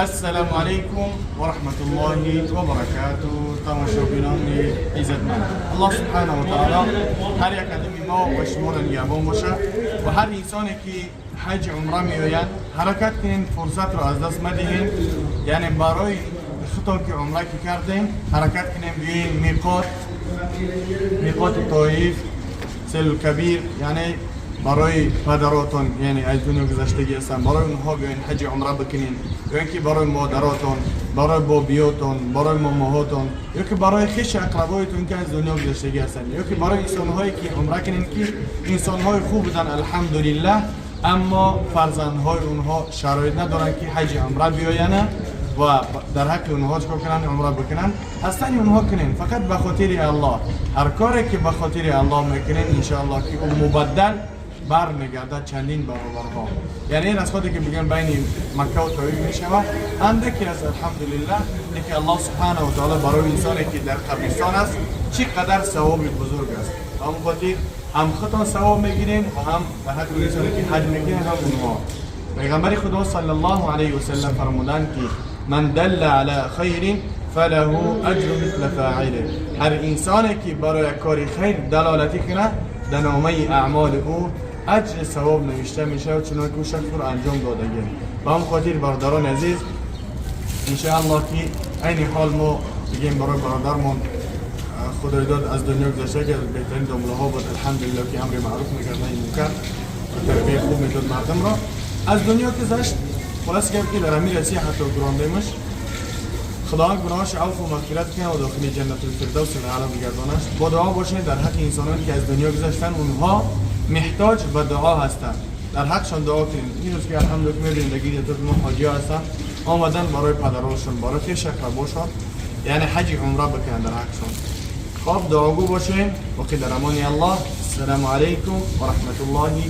السلام عليكم ورحمة الله وبركاته. تماشاگران عزتمند، الله سبحانه و تعالی هر یک آدمی ما و شما را نگهبان باشه و هر انسانی که حج عمره میآید حرکت کنین، فرصت را از دست ندهین. یعنی برای خطا که عمره که کردیم حرکت کنیم بیاین میقات طائف سیل کبیر، یعنی برای پدراتون، یعنی از دنیا گذشتگی هستن، برای اونها بیاین حج عمره بکنین، یا اینکه برای مادراتون، برای بابیاتون، برای ماماهاتون، یا که برای خویش اقربایتون که از دنیا گذشتگی هستن، یا که برای انسان‌هایی که عمره کنین که انسان‌های خوب بودن الحمدلله، اما فرزندهای اونها شرایط ندارن که حج عمره بیاین و در حق اونها چکار کنن؟ عمره بکنن. اصلا اونها کنین فقط به خاطر الله. هر کاری که به خاطر الله میکنین انشاءالله که اون مبدل برمیگرده چندین برابرها. یعنی این از خودی که بگن بین مکه و طائف میشود اندکی است الحمدلله، که الله سبحانه و تعالی برای انسانی که در قبرستان است چقدر ثواب بزرگ است. هم خاطر هم خودتان ثواب میگیرین و هم به حق انسانی که حج میکنین هم اونها. پیغمبر خدا صلی الله علیه و سلم فرمودند که من دل علی خیر فله اجر مثل فاعله. هر انسانی که برای کار خیر دلالتی کنه در نامه اعمال او اجر ثواب نوشته میشه و چنانکه او شکر انجام داده گیر. به هم خاطر برادران عزیز انشاءالله که این حال ما بگیم برای برادرمون خدای داد از دنیا گذشته که بهترین جمله ها بود الحمدلله که امر معروف میکرد نهی منکر و تربیت خوب میداد مردم را. از دنیا گذشت خلاص که در امیر رسی حتی گراندیمش، خداوند گناهاش عفو و مغفرت کنه و داخل جنت الفردوس الاعلی بگردانش. با دعا باشین در حق انسانانی که از دنیا گذشتن، اونها محتاج به دعا هستند، در حقشان دعا کنین. این روز که الحمدلله میبینید دیگه تو ما حاجی هستن آمدن برای پدرانشون، برای خویش اقرباشون، یعنی حج عمره بکنن در حقشون. خب دعاگو باشین و که در امان الله. السلام علیکم و رحمت الله.